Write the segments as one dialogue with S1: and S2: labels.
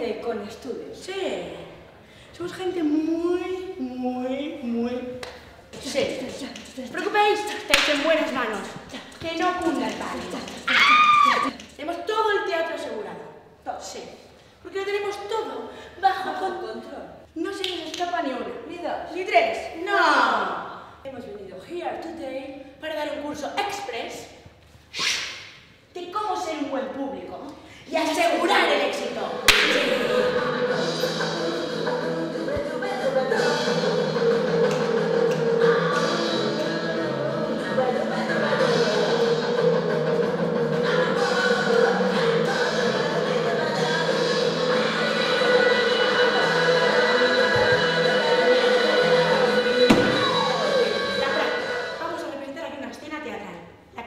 S1: de Con Estudios.
S2: Sí. Somos gente muy... Sí. No os preocupéis, estáis en buenas manos. Que no cunda el pánico. Tenemos todo el teatro asegurado.
S1: Todo.
S2: Sí. Porque lo tenemos todo bajo
S1: Control.
S2: No se nos escapa ni una.
S1: Ni dos.
S2: Ni tres. No. Hemos venido here today para dar un curso express de cómo ser un buen público y asegurar el éxito.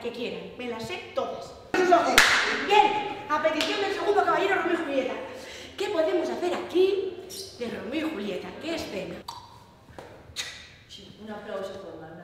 S2: Que quieran, me las sé todas. Bien, a petición del segundo caballero Romeo y Julieta, ¿qué podemos hacer aquí de Romeo y Julieta? ¿Qué escena?
S1: Sí, un aplauso formal.